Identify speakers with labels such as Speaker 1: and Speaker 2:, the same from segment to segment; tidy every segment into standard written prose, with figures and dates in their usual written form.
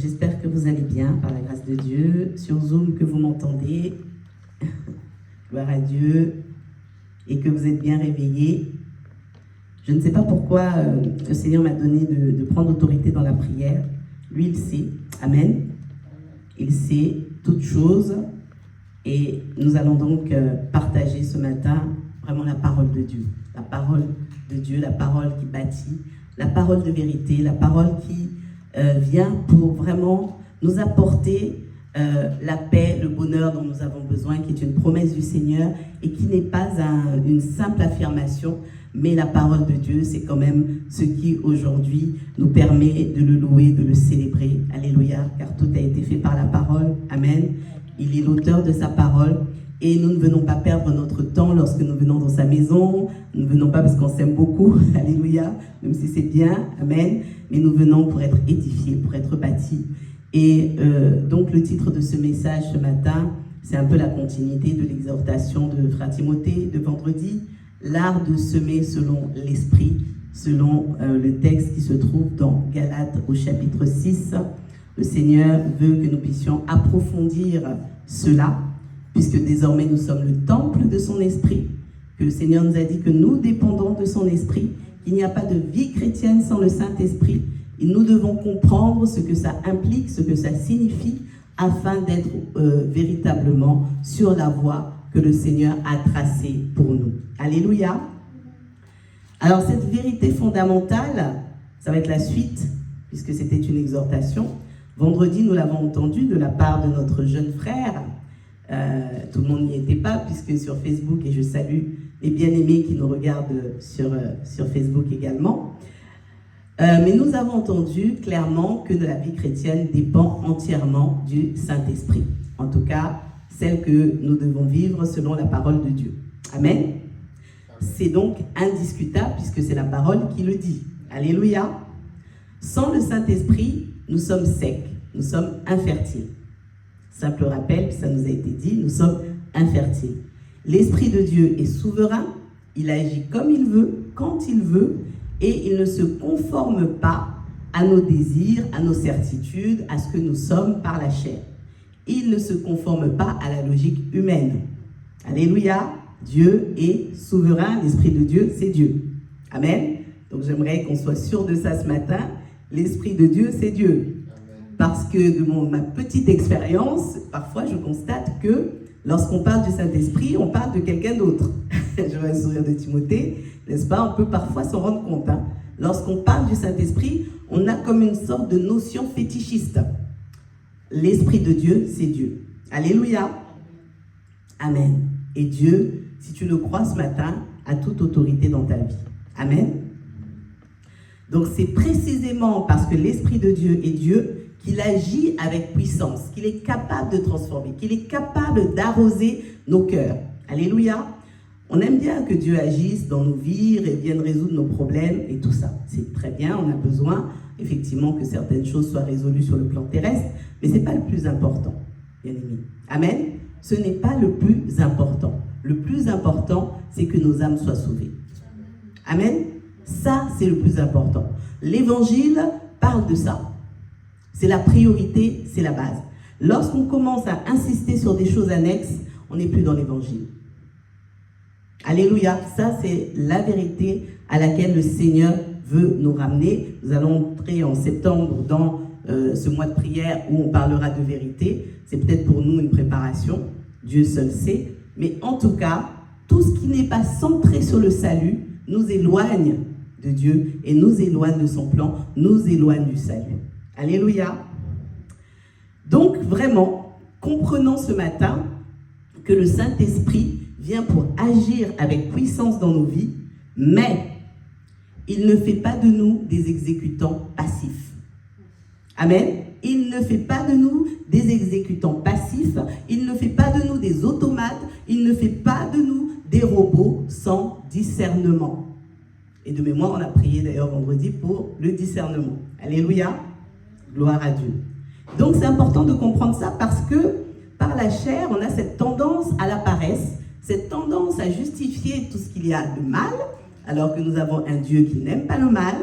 Speaker 1: J'espère que vous allez bien, par la grâce de Dieu. Sur Zoom, que vous m'entendez. Gloire à Dieu. Et que vous êtes bien réveillés. Je ne sais pas pourquoi le Seigneur m'a donné de prendre autorité dans la prière. Lui, il sait. Amen. Il sait toutes choses. Et nous allons donc partager ce matin vraiment la parole de Dieu. La parole de Dieu, la parole qui bâtit, la parole de vérité, la parole qui vient pour vraiment nous apporter la paix, le bonheur dont nous avons besoin, qui est une promesse du Seigneur et qui n'est pas une simple affirmation, mais la parole de Dieu, c'est quand même ce qui aujourd'hui nous permet de le louer, de le célébrer. Alléluia, car tout a été fait par la parole. Amen. Il est l'auteur de sa parole. Et nous ne venons pas perdre notre temps lorsque nous venons dans sa maison. Nous ne venons pas parce qu'on s'aime beaucoup. Alléluia. Même si c'est bien. Amen. Mais nous venons pour être édifiés, pour être bâtis. Et donc le titre de ce message ce matin, c'est un peu la continuité de l'exhortation de Frère Timothée de vendredi. L'art de semer selon l'esprit, selon le texte qui se trouve dans Galates au chapitre 6. Le Seigneur veut que nous puissions approfondir cela, puisque désormais nous sommes le temple de son esprit, que le Seigneur nous a dit que nous dépendons de son esprit, qu'il n'y a pas de vie chrétienne sans le Saint-Esprit, et nous devons comprendre ce que ça implique, ce que ça signifie, afin d'être véritablement sur la voie que le Seigneur a tracée pour nous. Alléluia. Alors cette vérité fondamentale, ça va être la suite, puisque c'était une exhortation. Vendredi, nous l'avons entendu de la part de notre jeune frère. Tout le monde n'y était pas, puisque sur Facebook, et je salue les bien-aimés qui nous regardent sur Facebook également. Mais nous avons entendu clairement que de la vie chrétienne dépend entièrement du Saint-Esprit. En tout cas, celle que nous devons vivre selon la parole de Dieu. Amen. C'est donc indiscutable, puisque c'est la parole qui le dit. Alléluia. Sans le Saint-Esprit, nous sommes secs, nous sommes infertiles. Simple rappel, ça nous a été dit, nous sommes infertiles. L'Esprit de Dieu est souverain, il agit comme il veut, quand il veut, et il ne se conforme pas à nos désirs, à nos certitudes, à ce que nous sommes par la chair. Il ne se conforme pas à la logique humaine. Alléluia, Dieu est souverain, l'Esprit de Dieu, c'est Dieu. Amen. Donc j'aimerais qu'on soit sûr de ça ce matin. L'Esprit de Dieu, c'est Dieu. Parce que de ma petite expérience, parfois je constate que lorsqu'on parle du Saint-Esprit, on parle de quelqu'un d'autre. Je vois le sourire de Timothée, n'est-ce pas? On peut parfois s'en rendre compte. Lorsqu'on parle du Saint-Esprit, on a comme une sorte de notion fétichiste. L'Esprit de Dieu, c'est Dieu. Alléluia. Amen. Et Dieu, si tu le crois ce matin, a toute autorité dans ta vie. Amen. Donc c'est précisément parce que l'Esprit de Dieu est Dieu qu'il agit avec puissance, qu'il est capable de transformer, qu'il est capable d'arroser nos cœurs. Alléluia. On aime bien que Dieu agisse dans nos vies et vienne résoudre nos problèmes et tout ça. C'est très bien, on a besoin effectivement que certaines choses soient résolues sur le plan terrestre, mais ce n'est pas le plus important, bien aimé. Amen. Ce n'est pas le plus important. Le plus important, c'est que nos âmes soient sauvées. Amen. Ça, c'est le plus important. L'Évangile parle de ça. C'est la priorité, c'est la base. Lorsqu'on commence à insister sur des choses annexes, on n'est plus dans l'Évangile. Alléluia, ça c'est la vérité à laquelle le Seigneur veut nous ramener. Nous allons entrer en septembre dans ce mois de prière où on parlera de vérité. C'est peut-être pour nous une préparation, Dieu seul sait. Mais en tout cas, tout ce qui n'est pas centré sur le salut nous éloigne de Dieu et nous éloigne de son plan, nous éloigne du salut. Alléluia. Donc vraiment, comprenons ce matin que le Saint-Esprit vient pour agir avec puissance dans nos vies, mais il ne fait pas de nous des exécutants passifs. Amen. Il ne fait pas de nous des exécutants passifs, il ne fait pas de nous des automates, il ne fait pas de nous des robots sans discernement. Et de mémoire, on a prié d'ailleurs vendredi pour le discernement. Alléluia. Gloire à Dieu. Donc c'est important de comprendre ça parce que par la chair, on a cette tendance à la paresse, cette tendance à justifier tout ce qu'il y a de mal, alors que nous avons un Dieu qui n'aime pas le mal,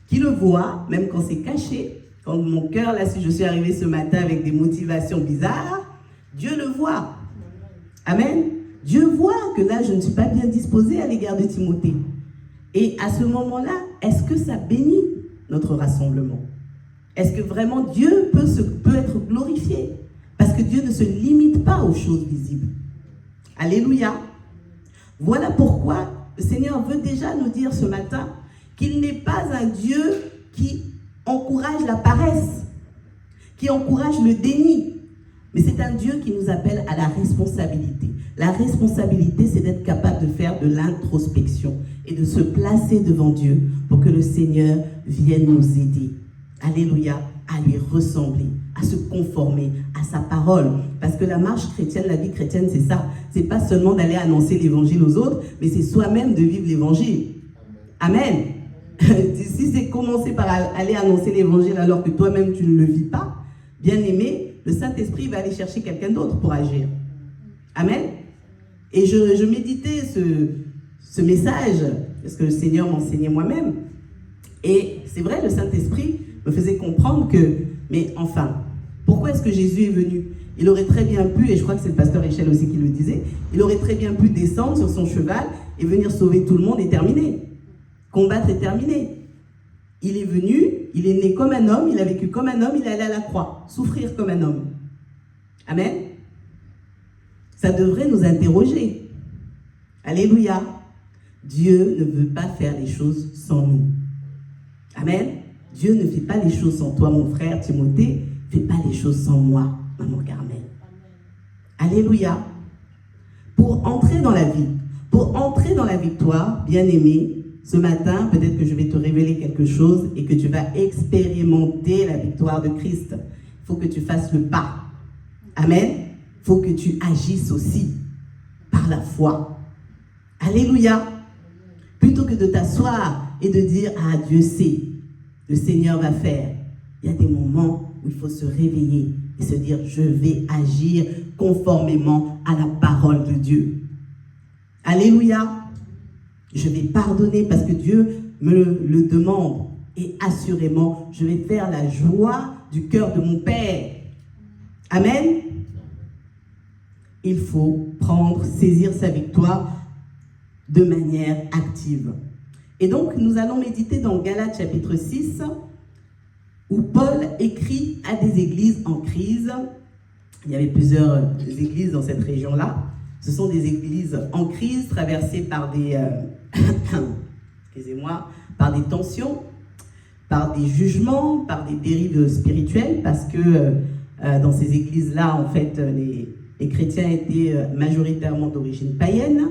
Speaker 1: qui le voit, même quand c'est caché, Quand mon cœur, là, si je suis arrivée ce matin avec des motivations bizarres, Dieu le voit. Amen. Dieu voit que là, je ne suis pas bien disposée à l'égard de Timothée. Et à ce moment-là, est-ce que ça bénit notre rassemblement? Est-ce que vraiment Dieu peut être glorifié? Parce que Dieu ne se limite pas aux choses visibles. Alléluia. Voilà pourquoi le Seigneur veut déjà nous dire ce matin qu'il n'est pas un Dieu qui encourage la paresse, qui encourage le déni. Mais c'est un Dieu qui nous appelle à la responsabilité. La responsabilité, c'est d'être capable de faire de l'introspection et de se placer devant Dieu pour que le Seigneur vienne nous aider. Alléluia, à lui ressembler, à se conformer à sa parole. Parce que la marche chrétienne, la vie chrétienne, c'est ça. C'est pas seulement d'aller annoncer l'évangile aux autres, mais c'est soi-même de vivre l'évangile. Amen. Si c'est commencer par aller annoncer l'évangile alors que toi-même tu ne le vis pas, bien aimé, le Saint-Esprit va aller chercher quelqu'un d'autre pour agir. Amen. Et je méditais ce message, parce que le Seigneur m'enseignait moi-même. Et c'est vrai, le Saint-Esprit me faisait comprendre que, mais enfin, pourquoi est-ce que Jésus est venu? Il aurait très bien pu, et je crois que c'est le pasteur Echel aussi qui le disait, il aurait très bien pu descendre sur son cheval et venir sauver tout le monde et terminer. Combattre et terminer. Il est venu, il est né comme un homme, il a vécu comme un homme, il est allé à la croix, souffrir comme un homme. Amen. Ça devrait nous interroger. Alléluia. Dieu ne veut pas faire les choses sans nous. Amen. Dieu ne fait pas les choses sans toi, mon frère Timothée. Ne fait pas les choses sans moi, maman Carmel. Alléluia. Pour entrer dans la vie, pour entrer dans la victoire, bien-aimé, ce matin, peut-être que je vais te révéler quelque chose et que tu vas expérimenter la victoire de Christ. Il faut que tu fasses le pas. Amen. Il faut que tu agisses aussi par la foi. Alléluia. Plutôt que de t'asseoir et de dire « Ah, Dieu sait, le Seigneur va faire ». Il y a des moments où il faut se réveiller et se dire « Je vais agir conformément à la parole de Dieu ». Alléluia. Je vais pardonner parce que Dieu me le demande. Et assurément, je vais faire la joie du cœur de mon Père. Amen. Il faut saisir sa victoire de manière active. Et donc, nous allons méditer dans Galates chapitre 6, où Paul écrit à des églises en crise. Il y avait plusieurs églises dans cette région-là. Ce sont des églises en crise, traversées par des... excusez-moi, par des tensions, par des jugements, par des dérives spirituelles, parce que dans ces églises-là, en fait, les chrétiens étaient majoritairement d'origine païenne,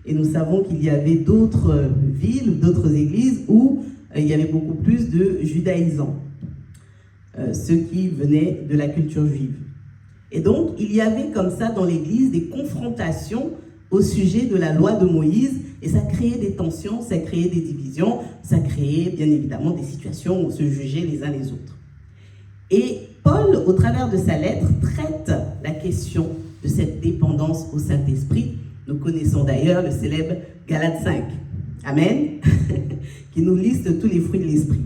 Speaker 1: et nous savons qu'il y avait d'autres villes, d'autres églises où il y avait beaucoup plus de judaïsants, ceux qui venaient de la culture juive. Et donc, il y avait comme ça dans l'église des confrontations au sujet de la loi de Moïse, et ça créait des tensions, ça créait des divisions, ça créait bien évidemment des situations où on se jugeait les uns les autres. Et Paul, au travers de sa lettre, traite la question de cette dépendance au Saint-Esprit. Nous connaissons d'ailleurs le célèbre Galates 5, Amen, qui nous liste tous les fruits de l'Esprit.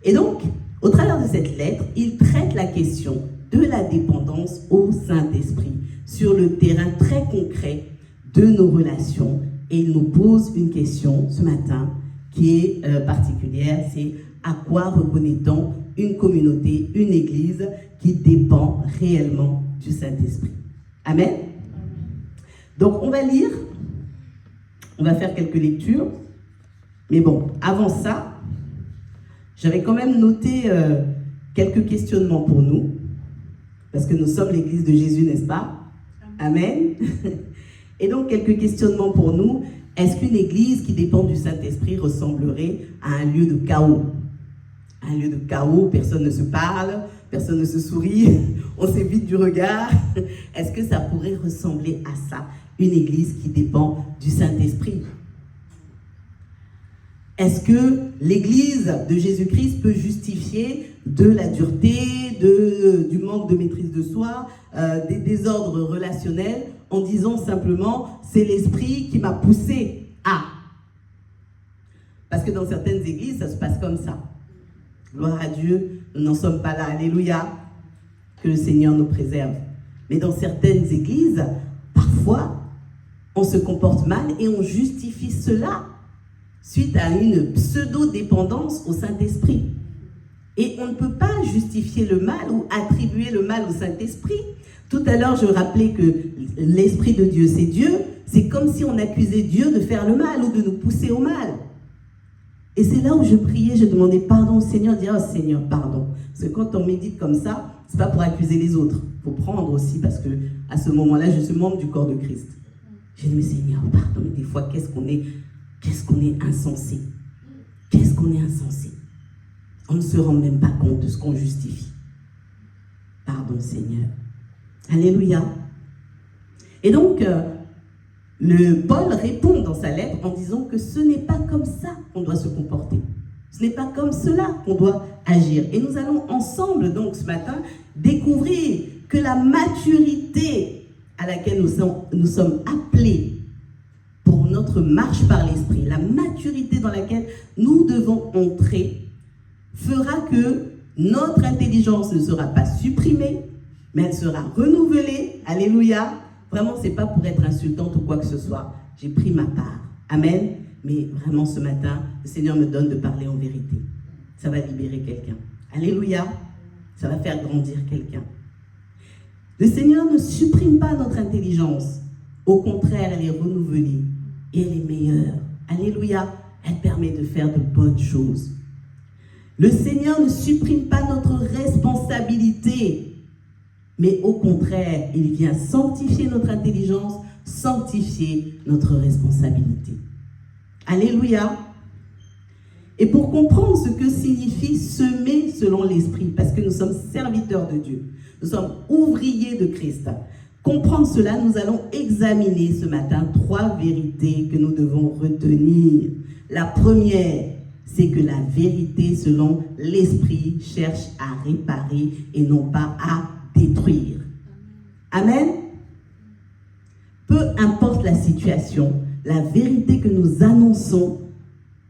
Speaker 1: Et donc, au travers de cette lettre, il traite la question de la dépendance au Saint-Esprit sur le terrain très concret de nos relations. Et il nous pose une question ce matin qui est particulière, c'est à quoi reconnaît-on une communauté, une église qui dépend réellement du Saint-Esprit? Amen. Donc on va lire, on va faire quelques lectures, mais bon, avant ça, j'avais quand même noté quelques questionnements pour nous, parce que nous sommes l'église de Jésus, n'est-ce pas? Amen. Et donc, quelques questionnements pour nous. Est-ce qu'une église qui dépend du Saint-Esprit ressemblerait à un lieu de chaos? Un lieu de chaos, personne ne se parle, personne ne se sourit, on s'évite du regard. Est-ce que ça pourrait ressembler à ça, une église qui dépend du Saint-Esprit? Est-ce que l'église de Jésus-Christ peut justifier de la dureté, du manque de maîtrise de soi, des désordres relationnels, en disant simplement « c'est l'Esprit qui m'a poussé à ». Parce que dans certaines églises, ça se passe comme ça. Gloire à Dieu, nous n'en sommes pas là. Alléluia. Que le Seigneur nous préserve. Mais dans certaines églises, parfois, on se comporte mal et on justifie cela suite à une pseudo-dépendance au Saint-Esprit. Et on ne peut pas justifier le mal ou attribuer le mal au Saint-Esprit. Tout à l'heure, je rappelais que l'Esprit de Dieu, c'est Dieu. C'est comme si on accusait Dieu de faire le mal ou de nous pousser au mal. Et c'est là où je priais, je demandais pardon au Seigneur, je disais, oh Seigneur, pardon. Parce que quand on médite comme ça, c'est pas pour accuser les autres. Il faut prendre aussi, parce que à ce moment-là, je suis membre du corps de Christ. J'ai dit, mais Seigneur, pardon, mais des fois, qu'est-ce qu'on est insensé. Qu'est-ce qu'on est insensé. On ne se rend même pas compte de ce qu'on justifie. Pardon, Seigneur. Alléluia. Et donc, Paul répond dans sa lettre en disant que ce n'est pas comme ça qu'on doit se comporter. Ce n'est pas comme cela qu'on doit agir. Et nous allons ensemble, donc, ce matin, découvrir que la maturité à laquelle nous sommes appelés pour notre marche par l'Esprit, la maturité dans laquelle nous devons entrer, fera que notre intelligence ne sera pas supprimée, mais elle sera renouvelée. Alléluia. Vraiment, ce n'est pas pour être insultante ou quoi que ce soit. J'ai pris ma part. Amen. Mais vraiment, ce matin, le Seigneur me donne de parler en vérité. Ça va libérer quelqu'un. Alléluia. Ça va faire grandir quelqu'un. Le Seigneur ne supprime pas notre intelligence. Au contraire, elle est renouvelée. Et elle est meilleure. Alléluia. Elle permet de faire de bonnes choses. Le Seigneur ne supprime pas notre responsabilité. Mais au contraire, il vient sanctifier notre intelligence, sanctifier notre responsabilité. Alléluia. Et pour comprendre ce que signifie semer selon l'Esprit, parce que nous sommes serviteurs de Dieu, nous sommes ouvriers de Christ. Comprendre cela, nous allons examiner ce matin 3 vérités que nous devons retenir. La première, c'est que la vérité selon l'Esprit cherche à réparer et non pas à détruire. Amen. Peu importe la situation, la vérité que nous annonçons,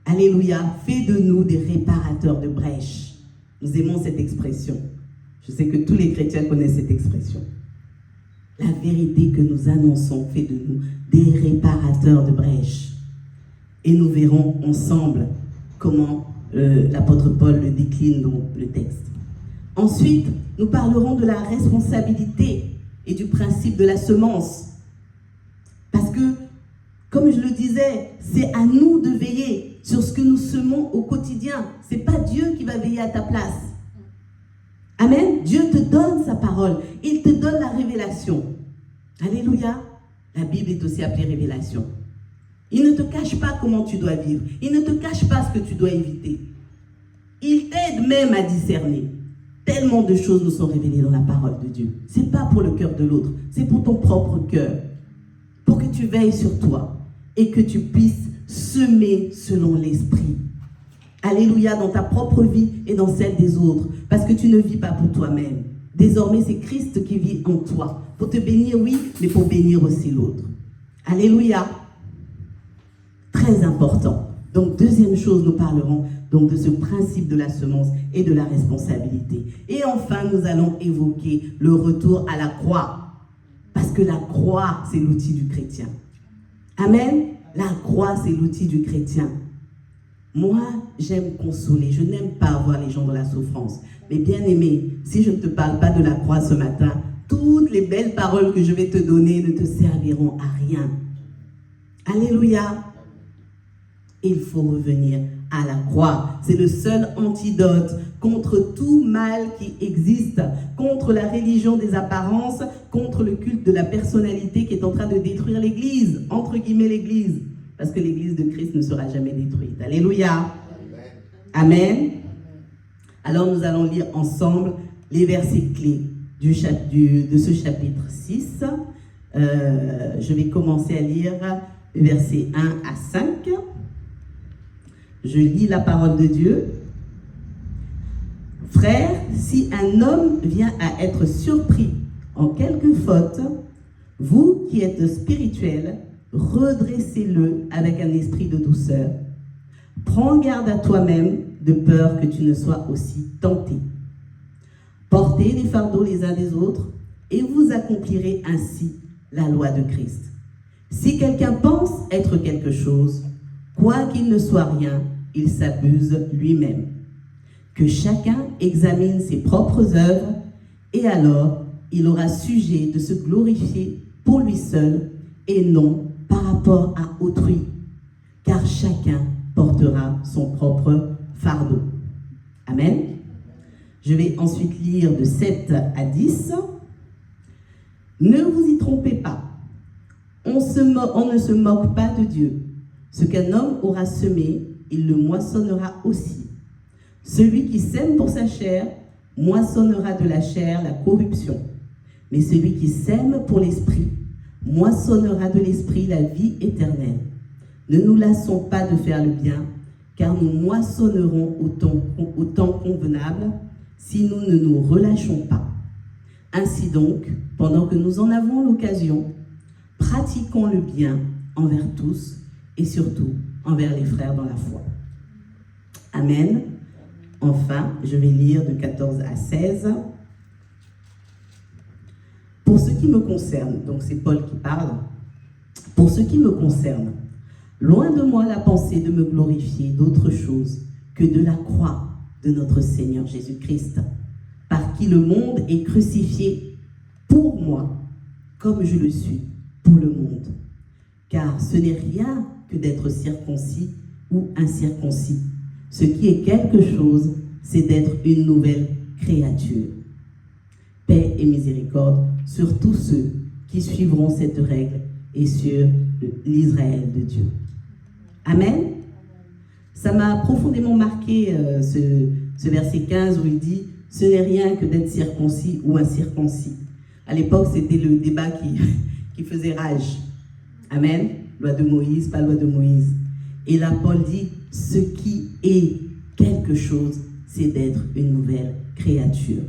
Speaker 1: alléluia, fait de nous des réparateurs de brèches. Nous aimons cette expression. Je sais que tous les chrétiens connaissent cette expression. La vérité que nous annonçons fait de nous des réparateurs de brèches. Et nous verrons ensemble comment l'apôtre Paul le décline dans le texte. Ensuite, nous parlerons de la responsabilité et du principe de la semence. Parce que, comme je le disais, c'est à nous de veiller sur ce que nous semons au quotidien. Ce n'est pas Dieu qui va veiller à ta place. Amen. Dieu te donne sa parole. Il te donne la révélation. Alléluia. La Bible est aussi appelée révélation. Il ne te cache pas comment tu dois vivre. Il ne te cache pas ce que tu dois éviter. Il t'aide même à discerner. Tellement de choses nous sont révélées dans la parole de Dieu. Ce n'est pas pour le cœur de l'autre, c'est pour ton propre cœur. Pour que tu veilles sur toi et que tu puisses semer selon l'Esprit. Alléluia, dans ta propre vie et dans celle des autres. Parce que tu ne vis pas pour toi-même. Désormais, c'est Christ qui vit en toi. Pour te bénir, oui, mais pour bénir aussi l'autre. Alléluia. Très important. Donc, deuxième chose, nous parlerons donc de ce principe de la semence et de la responsabilité. Et enfin, nous allons évoquer le retour à la croix. Parce que la croix, c'est l'outil du chrétien. Amen. La croix, c'est l'outil du chrétien. Moi, j'aime consoler. Je n'aime pas voir les gens dans la souffrance. Mais bien aimé, si je ne te parle pas de la croix ce matin, toutes les belles paroles que je vais te donner ne te serviront à rien. Alléluia. Il faut revenir à la croix. C'est le seul antidote contre tout mal qui existe, contre la religion des apparences, contre le culte de la personnalité qui est en train de détruire l'Église, entre guillemets l'Église, parce que l'Église de Christ ne sera jamais détruite. Alléluia. Amen. Alors nous allons lire ensemble les versets clés de ce chapitre 6. Je vais commencer à lire les versets 1 à 5. Je lis la parole de Dieu. Frères, si un homme vient à être surpris en quelque faute, vous qui êtes spirituels, redressez-le avec un esprit de douceur. Prends garde à toi-même, de peur que tu ne sois aussi tenté. Portez les fardeaux les uns des autres et vous accomplirez ainsi la loi de Christ. Si quelqu'un pense être quelque chose, quoi qu'il ne soit rien, il s'abuse lui-même. Que chacun examine ses propres œuvres et alors il aura sujet de se glorifier pour lui seul et non par rapport à autrui, car chacun portera son propre fardeau. Amen. Je vais ensuite lire de 7 à 10. Ne vous y trompez pas. On ne se moque pas de Dieu. Ce qu'un homme aura semé, il le moissonnera aussi. Celui qui sème pour sa chair, moissonnera de la chair la corruption. Mais celui qui sème pour l'esprit, moissonnera de l'esprit la vie éternelle. Ne nous lassons pas de faire le bien, car nous moissonnerons au temps convenable si nous ne nous relâchons pas. Ainsi donc, pendant que nous en avons l'occasion, pratiquons le bien envers tous et surtout envers les frères dans la foi. Amen. Enfin, je vais lire de 14 à 16. Pour ce qui me concerne, donc c'est Paul qui parle, pour ce qui me concerne, loin de moi la pensée de me glorifier d'autre chose que de la croix de notre Seigneur Jésus-Christ, par qui le monde est crucifié pour moi, comme je le suis pour le monde. Car ce n'est rien que d'être circoncis ou incirconcis. Ce qui est quelque chose, c'est d'être une nouvelle créature. Paix et miséricorde sur tous ceux qui suivront cette règle et sur l'Israël de Dieu. Amen. Ça m'a profondément marqué ce verset 15 où il dit « Ce n'est rien que d'être circoncis ou incirconcis ». À l'époque, c'était le débat qui faisait rage. Amen. Loi de Moïse, pas loi de Moïse. Et là, Paul dit « Ce qui est quelque chose, c'est d'être une nouvelle créature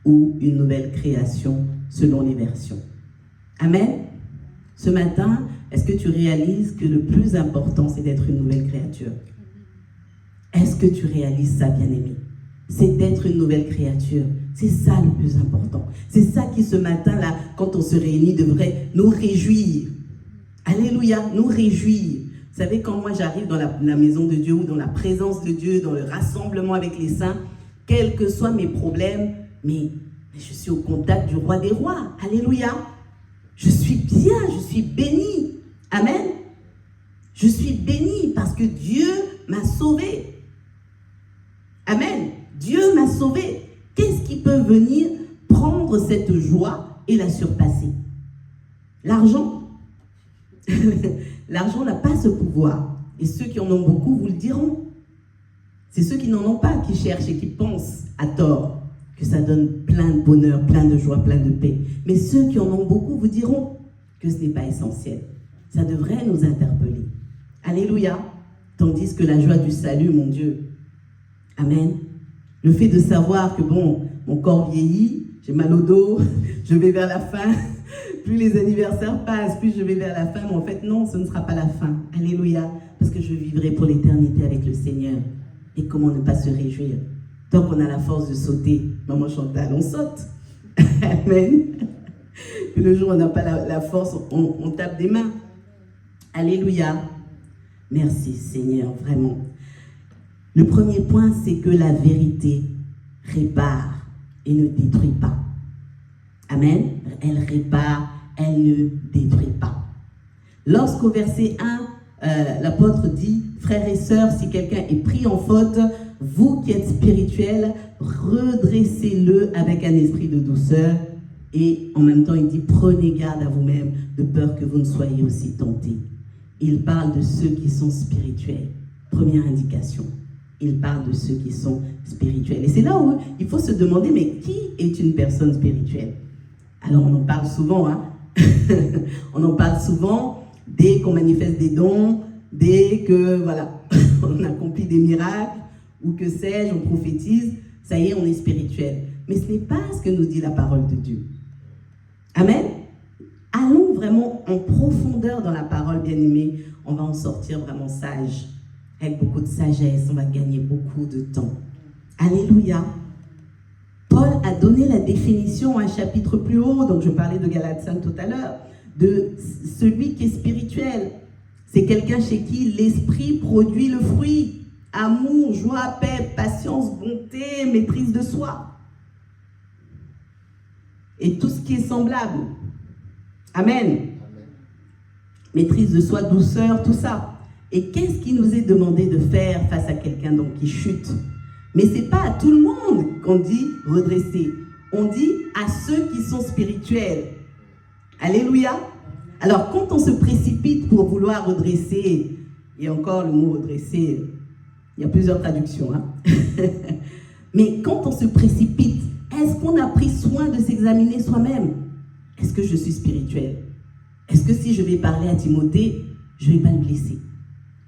Speaker 1: ou une nouvelle création selon les versions. » Amen. Ce matin, est-ce que tu réalises que le plus important, c'est d'être une nouvelle créature? Est-ce que tu réalises ça, bien-aimé? C'est d'être une nouvelle créature. C'est ça le plus important. C'est ça qui, ce matin-là, quand on se réunit, devrait nous réjouir. Alléluia, nous réjouir. Vous savez, quand moi j'arrive dans la maison de Dieu ou dans la présence de Dieu, dans le rassemblement avec les saints, quels que soient mes problèmes, mais je suis au contact du roi des rois. Alléluia. Je suis bien, je suis béni. Amen. Je suis béni parce que Dieu m'a sauvé. Amen. Dieu m'a sauvé. Qu'est-ce qui peut venir prendre cette joie et la surpasser? L'argent. L'argent n'a pas ce pouvoir. Et ceux qui en ont beaucoup vous le diront. C'est ceux qui n'en ont pas qui cherchent et qui pensent à tort que ça donne plein de bonheur, plein de joie, plein de paix. Mais ceux qui en ont beaucoup vous diront que ce n'est pas essentiel. Ça devrait nous interpeller. Alléluia. Tandis que la joie du salut, mon Dieu. Amen. Le fait de savoir que bon, mon corps vieillit, j'ai mal au dos, je vais vers la fin. Plus les anniversaires passent, plus je vais vers la fin. Mais en fait, non, ce ne sera pas la fin. Alléluia. Parce que je vivrai pour l'éternité avec le Seigneur. Et comment ne pas se réjouir? Tant qu'on a la force de sauter, maman Chantal, on saute. Amen. Puis le jour où on n'a pas la force, on tape des mains. Alléluia. Merci Seigneur, vraiment. Le premier point, c'est que la vérité répare et ne détruit pas. Amen. Elle répare, elle ne détruit pas. Lorsqu'au verset 1, l'apôtre dit « Frères et sœurs, si quelqu'un est pris en faute, vous qui êtes spirituels, redressez-le avec un esprit de douceur. » Et en même temps, il dit « Prenez garde à vous-même, de peur que vous ne soyez aussi tentés. » Il parle de ceux qui sont spirituels. Première indication. Il parle de ceux qui sont spirituels. Et c'est là où il faut se demander, mais qui est une personne spirituelle? Alors, on en parle souvent, hein. On en parle souvent dès qu'on manifeste des dons, dès que, voilà, on accomplit des miracles, ou que sais-je, on prophétise, ça y est, on est spirituel. Mais ce n'est pas ce que nous dit la parole de Dieu. Amen. Allons vraiment en profondeur dans la parole, bien-aimée. On va en sortir vraiment sage. Avec beaucoup de sagesse, on va gagner beaucoup de temps. Alléluia. Paul a donné la définition un chapitre plus haut, donc je parlais de Galates 5 tout à l'heure, de celui qui est spirituel. C'est quelqu'un chez qui l'esprit produit le fruit. Amour, joie, paix, patience, bonté, maîtrise de soi. Et tout ce qui est semblable. Amen. Amen. Maîtrise de soi, douceur, tout ça. Et qu'est-ce qui nous est demandé de faire face à quelqu'un donc qui chute? Mais ce n'est pas à tout le monde qu'on dit redresser. On dit à ceux qui sont spirituels. Alléluia. Alors quand on se précipite pour vouloir redresser, et encore le mot redresser, il y a plusieurs traductions, hein? Mais quand on se précipite, est-ce qu'on a pris soin de s'examiner soi-même? Est-ce que je suis spirituel? Est-ce que si je vais parler à Timothée, je ne vais pas le blesser?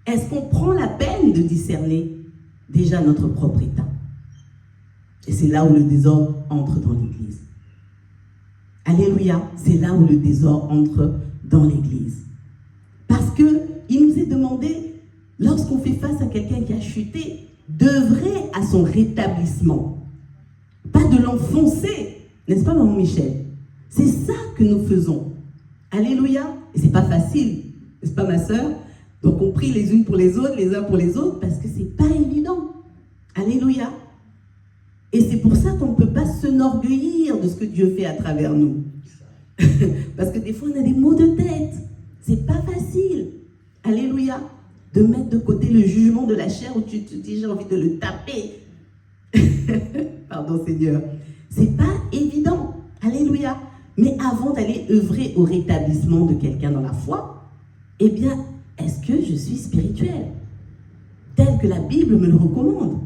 Speaker 1: Est-ce qu'on prend la peine de discerner déjà notre propre état? Et c'est là où le désordre entre dans l'Église. Alléluia, c'est là où le désordre entre dans l'Église. Parce qu'il nous est demandé, lorsqu'on fait face à quelqu'un qui a chuté, d'œuvrer à son rétablissement. Pas de l'enfoncer, n'est-ce pas, maman Michel? C'est ça que nous faisons. Alléluia. Et c'est pas facile, n'est-ce pas, ma sœur? Donc on prie les unes pour les autres, les uns pour les autres, parce que c'est pas évident. Alléluia. Et c'est pour ça qu'on ne peut pas s'enorgueillir de ce que Dieu fait à travers nous. Parce que des fois, on a des maux de tête. C'est pas facile. Alléluia. De mettre de côté le jugement de la chair où tu te dis, j'ai envie de le taper. Pardon, Seigneur. C'est pas évident. Alléluia. Mais avant d'aller œuvrer au rétablissement de quelqu'un dans la foi, eh bien, est-ce que je suis spirituel? Tel que la Bible me le recommande?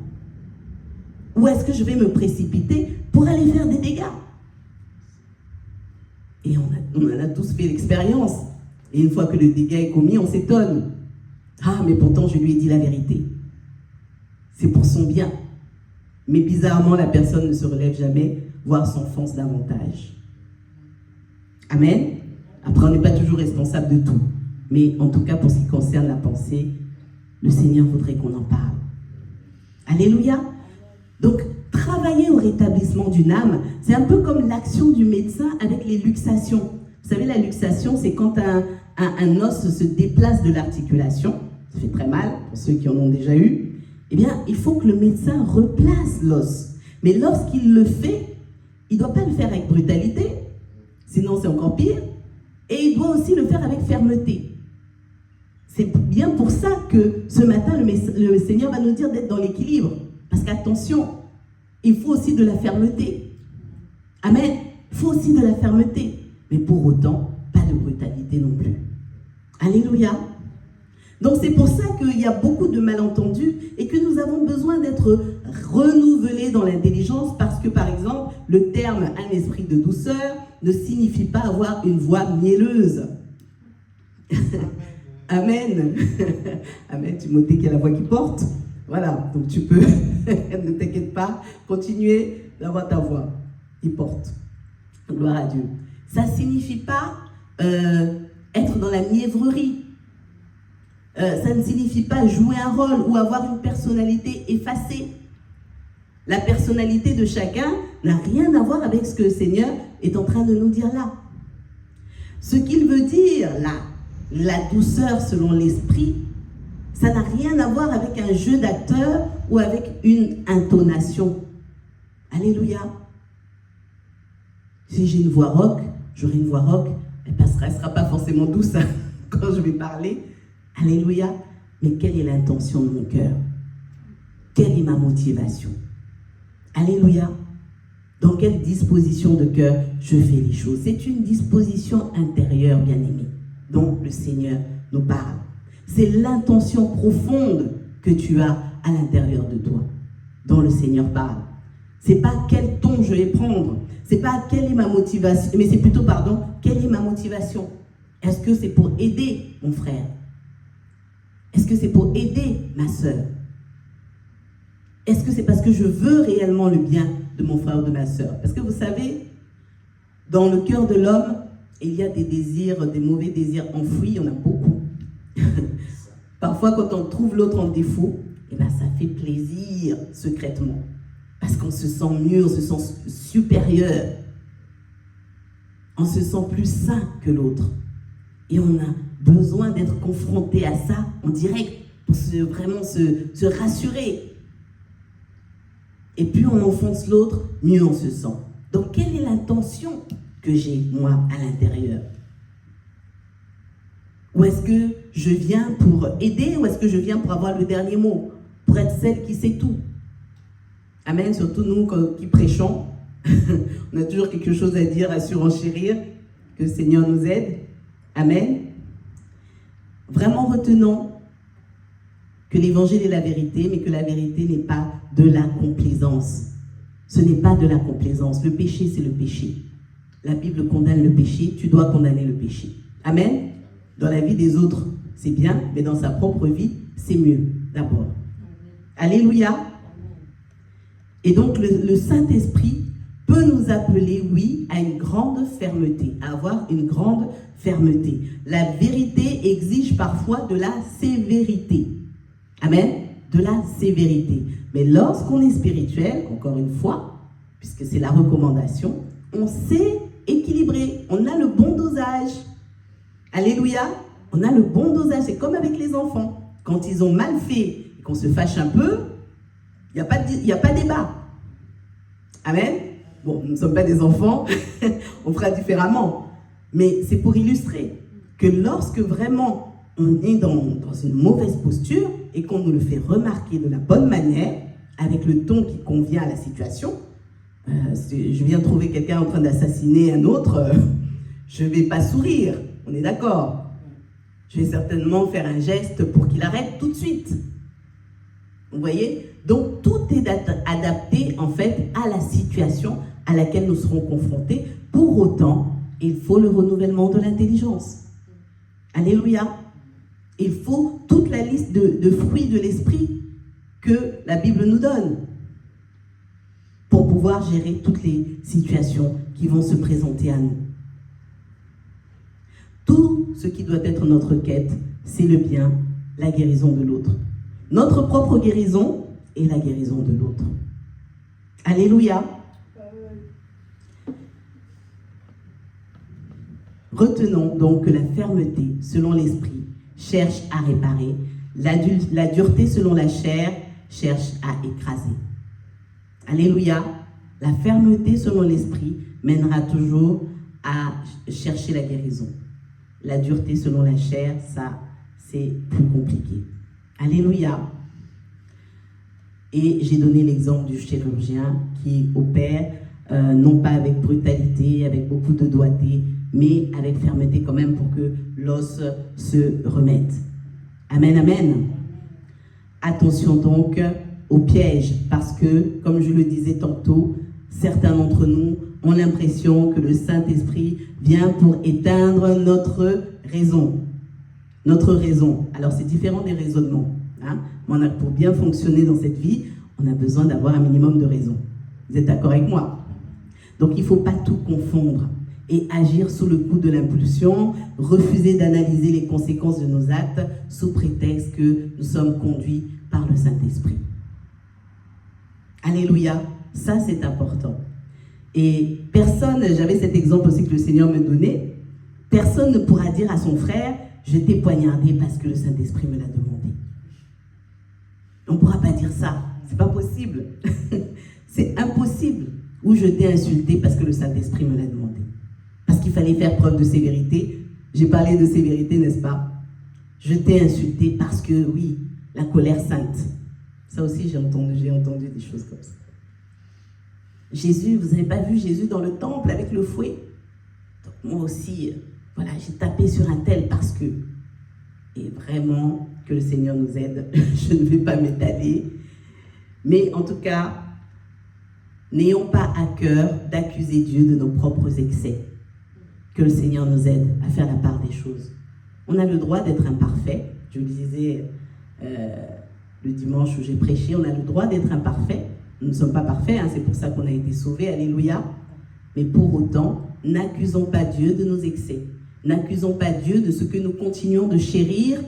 Speaker 1: Ou est-ce que je vais me précipiter pour aller faire des dégâts? Et on en a tous fait l'expérience. Et une fois que le dégât est commis, on s'étonne. Ah, mais pourtant, je lui ai dit la vérité. C'est pour son bien. Mais bizarrement, la personne ne se relève jamais, voire s'enfonce davantage. Amen. Après, on n'est pas toujours responsable de tout. Mais en tout cas, pour ce qui concerne la pensée, le Seigneur voudrait qu'on en parle. Alléluia. Donc, travailler au rétablissement d'une âme, c'est un peu comme l'action du médecin avec les luxations. Vous savez, la luxation, c'est quand un os se déplace de l'articulation. Ça fait très mal, pour ceux qui en ont déjà eu. Eh bien, il faut que le médecin replace l'os. Mais lorsqu'il le fait, il ne doit pas le faire avec brutalité, sinon c'est encore pire. Et il doit aussi le faire avec fermeté. C'est bien pour ça que ce matin, le Seigneur va nous dire d'être dans l'équilibre. Parce qu'attention, il faut aussi de la fermeté. Amen. Il faut aussi de la fermeté. Mais pour autant, pas de brutalité non plus. Alléluia. Donc c'est pour ça qu'il y a beaucoup de malentendus et que nous avons besoin d'être renouvelés dans l'intelligence parce que, par exemple, le terme « un esprit de douceur » ne signifie pas avoir une voix mielleuse. Amen. Amen, Timothée qui a la voix qui porte. Voilà, donc tu peux, ne t'inquiète pas, continuer d'avoir ta voix qui porte. Gloire à Dieu. Ça ne signifie pas être dans la mièvrerie. Ça ne signifie pas jouer un rôle ou avoir une personnalité effacée. La personnalité de chacun n'a rien à voir avec ce que le Seigneur est en train de nous dire là. Ce qu'il veut dire là, la douceur selon l'esprit, ça n'a rien à voir avec un jeu d'acteur ou avec une intonation. Alléluia. Si j'ai une voix rock, j'aurai une voix rock, elle ne sera pas forcément douce quand je vais parler. Alléluia. Mais quelle est l'intention de mon cœur? Quelle est ma motivation? Alléluia. Dans quelle disposition de cœur je fais les choses? C'est une disposition intérieure, bien-aimée, dont le Seigneur nous parle. C'est l'intention profonde que tu as à l'intérieur de toi, dont le Seigneur parle. C'est pas quel ton je vais prendre, c'est pas quelle est ma motivation, mais c'est plutôt, pardon, quelle est ma motivation? Est-ce que c'est pour aider mon frère? Est-ce que c'est pour aider ma sœur? Est-ce que c'est parce que je veux réellement le bien de mon frère ou de ma sœur? Parce que vous savez, dans le cœur de l'homme, il y a des désirs, des mauvais désirs enfouis, il y en a beaucoup. Parfois, quand on trouve l'autre en défaut, eh ben, ça fait plaisir secrètement. Parce qu'on se sent mieux, on se sent supérieur. On se sent plus sain que l'autre. Et on a besoin d'être confronté à ça en direct pour vraiment se rassurer. Et plus on enfonce l'autre, mieux on se sent. Donc, quelle est l'intention que j'ai, moi, à l'intérieur? Ou est-ce que je viens pour aider, ou est-ce que je viens pour avoir le dernier mot, pour être celle qui sait tout? Amen, surtout nous qui prêchons, on a toujours quelque chose à dire, à surenchérir, que le Seigneur nous aide. Amen. Vraiment retenons que l'évangile est la vérité, mais que la vérité n'est pas de la complaisance. Ce n'est pas de la complaisance. Le péché, c'est le péché. La Bible condamne le péché, tu dois condamner le péché. Amen. Dans la vie des autres, c'est bien, mais dans sa propre vie, c'est mieux, d'abord. Alléluia. Et donc, le Saint-Esprit peut nous appeler, oui, à une grande fermeté, à avoir une grande fermeté. La vérité exige parfois de la sévérité. Amen. De la sévérité. Mais lorsqu'on est spirituel, encore une fois, puisque c'est la recommandation, on sait équilibrer. On a le bon dosage. Alléluia. On a le bon dosage. C'est comme avec les enfants. Quand ils ont mal fait et qu'on se fâche un peu, il n'y a pas débat. Amen. Bon, nous ne sommes pas des enfants, on fera différemment. Mais c'est pour illustrer que lorsque vraiment on est dans une mauvaise posture et qu'on nous le fait remarquer de la bonne manière, avec le ton qui convient à la situation, je viens trouver quelqu'un en train d'assassiner un autre, je ne vais pas sourire, on est d'accord. Je vais certainement faire un geste pour qu'il arrête tout de suite. Vous voyez? Donc tout est adapté en fait à la situation à laquelle nous serons confrontés. Pour autant, il faut le renouvellement de l'intelligence. Alléluia. Il faut toute la liste de fruits de l'esprit que la Bible nous donne pour pouvoir gérer toutes les situations qui vont se présenter à nous. Tout ce qui doit être notre quête, c'est le bien, la guérison de l'autre. Notre propre guérison et la guérison de l'autre. Alléluia. Retenons donc que la fermeté, selon l'esprit, cherche à réparer. La dureté, selon la chair, cherche à écraser. Alléluia. La fermeté, selon l'esprit, mènera toujours à chercher la guérison. La dureté, selon la chair, ça, c'est plus compliqué. Alléluia. Et j'ai donné l'exemple du chirurgien qui opère, non pas avec brutalité, avec beaucoup de doigté, mais avec fermeté quand même pour que l'os se remette. Amen, amen. Attention donc au piège, parce que, comme je le disais tantôt, certains d'entre nous ont l'impression que le Saint-Esprit vient pour éteindre notre raison. Notre raison. Alors c'est différent des raisonnements. Hein? Pour bien fonctionner dans cette vie, on a besoin d'avoir un minimum de raison. Vous êtes d'accord avec moi? Donc il ne faut pas tout confondre et agir sous le coup de l'impulsion, refuser d'analyser les conséquences de nos actes sous prétexte que nous sommes conduits par le Saint-Esprit. Alléluia, ça c'est important. Et personne, j'avais cet exemple aussi que le Seigneur me donnait, personne ne pourra dire à son frère, je t'ai poignardé parce que le Saint-Esprit me l'a demandé. On ne pourra pas dire ça, c'est pas possible. C'est impossible. Ou je t'ai insulté parce que le Saint-Esprit me l'a demandé. Parce qu'il fallait faire preuve de sévérité. J'ai parlé de sévérité, n'est-ce pas? Je t'ai insulté parce que, oui, la colère sainte. Ça aussi, j'ai entendu des choses comme ça. Jésus, vous n'avez pas vu Jésus dans le temple avec le fouet? Donc moi aussi, voilà, j'ai tapé sur un tel parce que... Et vraiment, que le Seigneur nous aide. Je ne vais pas m'étaler. Mais en tout cas, n'ayons pas à cœur d'accuser Dieu de nos propres excès. Que le Seigneur nous aide à faire la part des choses. On a le droit d'être imparfait. Je le disais le dimanche où j'ai prêché, on a le droit d'être imparfait. Nous ne sommes pas parfaits, hein, c'est pour ça qu'on a été sauvés, alléluia. Mais pour autant, n'accusons pas Dieu de nos excès. N'accusons pas Dieu de ce que nous continuons de chérir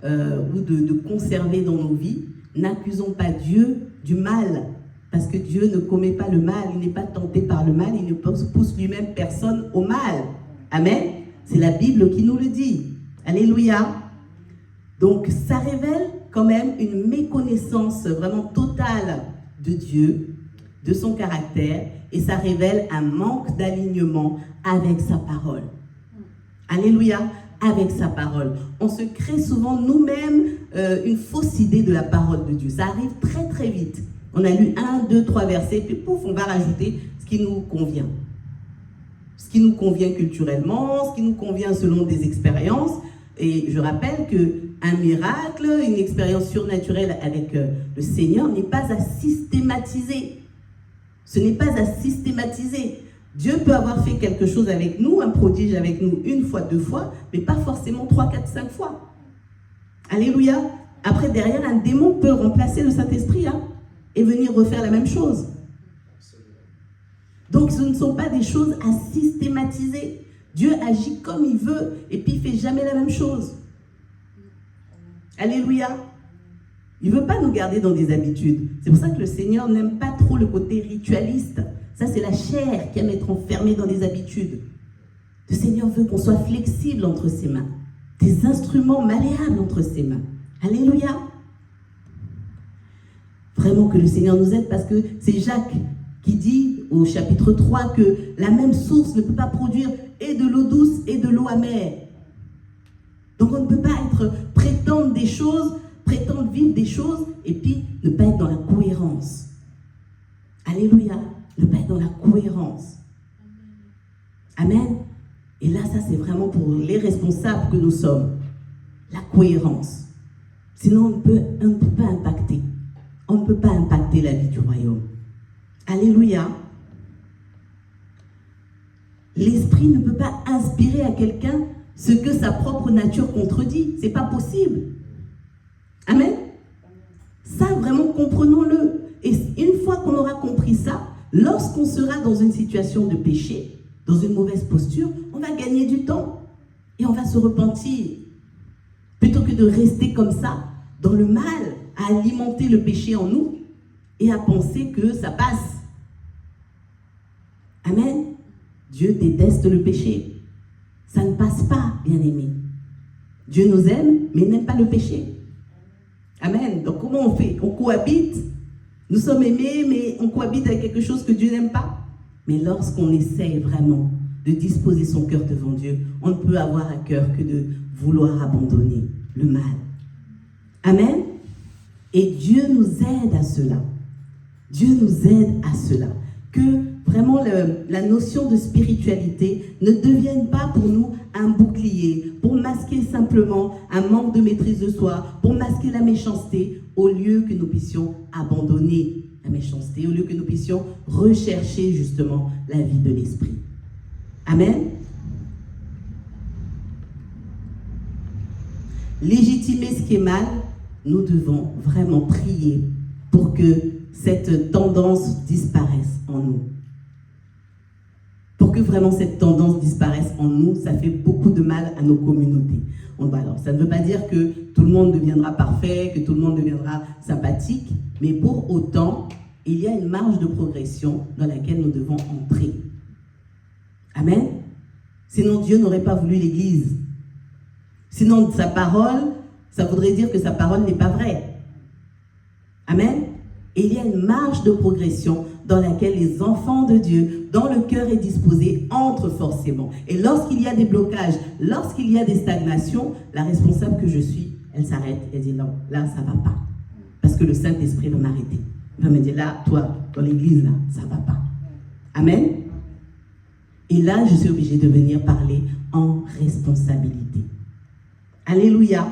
Speaker 1: ou de conserver dans nos vies. N'accusons pas Dieu du mal Parce que Dieu ne commet pas le mal, il n'est pas tenté par le mal, il ne pousse lui-même personne au mal. Amen. C'est la Bible qui nous le dit. Alléluia. Donc ça révèle quand même une méconnaissance vraiment totale de Dieu, de son caractère, et ça révèle un manque d'alignement avec sa parole. Alléluia, avec sa parole. On se crée souvent nous-mêmes une fausse idée de la parole de Dieu. Ça arrive très très vite. On a lu 1, 2, 3 versets, puis pouf, on va rajouter ce qui nous convient. Ce qui nous convient culturellement, ce qui nous convient selon des expériences. Et je rappelle qu'un miracle, une expérience surnaturelle avec le Seigneur n'est pas à systématiser. Ce n'est pas à systématiser. Dieu peut avoir fait quelque chose avec nous, un prodige avec nous 1 fois, 2 fois, mais pas forcément 3, 4, 5 fois. Alléluia. Après, derrière, un démon peut remplacer le Saint-Esprit et venir refaire la même chose. Donc, ce ne sont pas des choses à systématiser. Dieu agit comme il veut et puis il ne fait jamais la même chose. Alléluia. Il ne veut pas nous garder dans des habitudes. C'est pour ça que le Seigneur n'aime pas trop le côté ritualiste. Ça, c'est la chair qui aime être enfermée dans des habitudes. Le Seigneur veut qu'on soit flexible entre ses mains. Des instruments malléables entre ses mains. Alléluia. Vraiment que le Seigneur nous aide, parce que c'est Jacques qui dit au chapitre 3 que la même source ne peut pas produire et de l'eau douce et de l'eau amère. Donc on ne peut pas prétendre des choses, prétendre vivre des choses et puis ne pas être dans la cohérence. Alléluia, ne pas être dans la cohérence. Amen. Et là, ça c'est vraiment pour les responsables que nous sommes. La cohérence. Sinon on ne peut pas impacter. On ne peut pas impacter la vie du royaume. Alléluia. L'esprit ne peut pas inspirer à quelqu'un ce que sa propre nature contredit. Ce n'est pas possible. Amen. Ça, vraiment, comprenons-le. Et une fois qu'on aura compris ça, lorsqu'on sera dans une situation de péché, dans une mauvaise posture, on va gagner du temps. Et on va se repentir. Plutôt que de rester comme ça, dans le mal, à alimenter le péché en nous et à penser que ça passe. Amen. Dieu déteste le péché. Ça ne passe pas, bien-aimés. Dieu nous aime, mais il n'aime pas le péché. Amen. Donc comment on fait? On cohabite. Nous sommes aimés, mais on cohabite avec quelque chose que Dieu n'aime pas. Mais lorsqu'on essaye vraiment de disposer son cœur devant Dieu, on ne peut avoir à cœur que de vouloir abandonner le mal. Amen. Et Dieu nous aide à cela. Dieu nous aide à cela. Que vraiment la notion de spiritualité ne devienne pas pour nous un bouclier, pour masquer simplement un manque de maîtrise de soi, pour masquer la méchanceté, au lieu que nous puissions abandonner la méchanceté, au lieu que nous puissions rechercher justement la vie de l'esprit. Amen. Légitimer ce qui est mal, nous devons vraiment prier pour que cette tendance disparaisse en nous. Pour que vraiment cette tendance disparaisse en nous, ça fait beaucoup de mal à nos communautés. Alors, ça ne veut pas dire que tout le monde deviendra parfait, que tout le monde deviendra sympathique, mais pour autant, il y a une marge de progression dans laquelle nous devons entrer. Amen. Sinon, Dieu n'aurait pas voulu l'Église. Sinon, sa parole, ça voudrait dire que sa parole n'est pas vraie. Amen. Et il y a une marge de progression dans laquelle les enfants de Dieu, dont le cœur est disposé, entrent forcément. Et lorsqu'il y a des blocages, lorsqu'il y a des stagnations, la responsable que je suis, elle s'arrête, elle dit non, là ça ne va pas. Parce que le Saint-Esprit va m'arrêter. Il va me dire là, toi, dans l'église, là, ça ne va pas. Amen. Et là, je suis obligée de venir parler en responsabilité. Alléluia.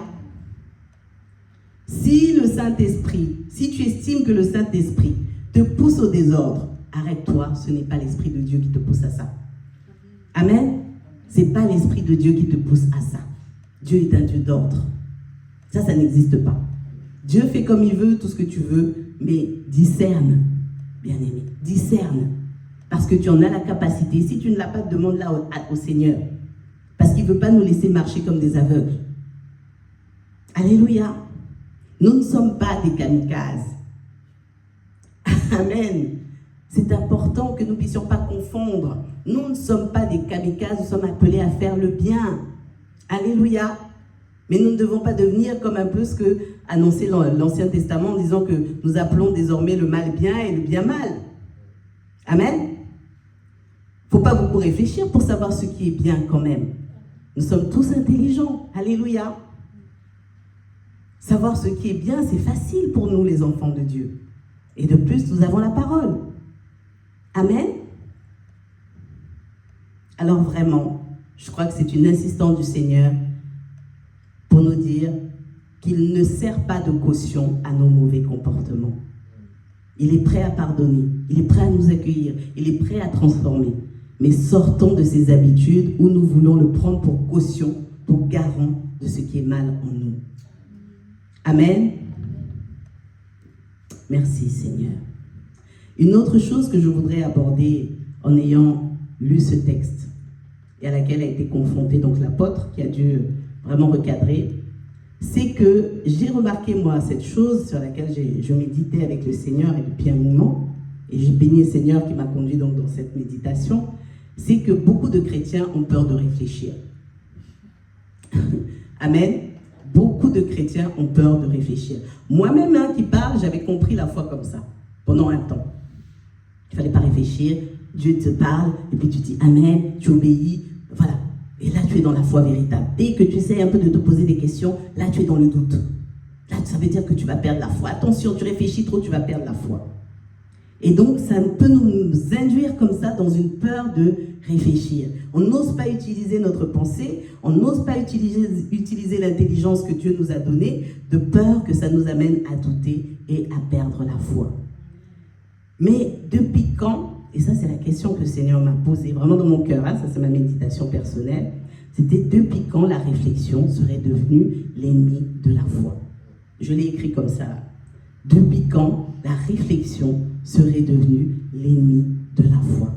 Speaker 1: Si le Saint-Esprit, si tu estimes que le Saint-Esprit te pousse au désordre, arrête-toi, ce n'est pas l'Esprit de Dieu qui te pousse à ça. Amen. Ce n'est pas l'Esprit de Dieu qui te pousse à ça. Dieu est un Dieu d'ordre. Ça n'existe pas. Dieu fait comme il veut, tout ce que tu veux, mais discerne, bien-aimé, discerne. Parce que tu en as la capacité. Si tu ne l'as pas, demande-la au Seigneur. Parce qu'il ne veut pas nous laisser marcher comme des aveugles. Alléluia. Nous ne sommes pas des kamikazes. Amen. C'est important que nous ne puissions pas confondre. Nous ne sommes pas des kamikazes, nous sommes appelés à faire le bien. Alléluia. Mais nous ne devons pas devenir comme un peu ce que annonçait l'Ancien Testament en disant que nous appelons désormais le mal bien et le bien mal. Amen. Il ne faut pas beaucoup réfléchir pour savoir ce qui est bien quand même. Nous sommes tous intelligents. Alléluia. Savoir ce qui est bien, c'est facile pour nous les enfants de Dieu. Et de plus, nous avons la parole. Amen. Alors vraiment, je crois que c'est une insistance du Seigneur pour nous dire qu'il ne sert pas de caution à nos mauvais comportements. Il est prêt à pardonner, il est prêt à nous accueillir, il est prêt à transformer. Mais sortons de ces habitudes où nous voulons le prendre pour caution, pour garant de ce qui est mal en nous. Amen. Merci Seigneur. Une autre chose que je voudrais aborder en ayant lu ce texte et à laquelle a été confronté donc l'apôtre qui a dû vraiment recadrer, c'est que j'ai remarqué moi cette chose sur laquelle je méditais avec le Seigneur et depuis un moment, et j'ai béni le Seigneur qui m'a conduit donc dans cette méditation, c'est que beaucoup de chrétiens ont peur de réfléchir. Amen. Beaucoup de chrétiens ont peur de réfléchir. Moi-même qui parle, j'avais compris la foi comme ça, pendant un temps. Il ne fallait pas réfléchir, Dieu te parle, et puis tu dis Amen, tu obéis, voilà. Et là, tu es dans la foi véritable. Dès que tu essaies un peu de te poser des questions, là, tu es dans le doute. Là, ça veut dire que tu vas perdre la foi. Attention, tu réfléchis trop, tu vas perdre la foi. Et donc, ça peut nous induire comme ça dans une peur de réfléchir. On n'ose pas utiliser notre pensée, on n'ose pas utiliser l'intelligence que Dieu nous a donnée, de peur que ça nous amène à douter et à perdre la foi. Mais depuis quand, et ça c'est la question que le Seigneur m'a posée vraiment dans mon cœur, ça c'est ma méditation personnelle, c'était depuis quand la réflexion serait devenue l'ennemi de la foi. Je l'ai écrit comme ça. Depuis quand la réflexion serait devenue l'ennemi de la foi.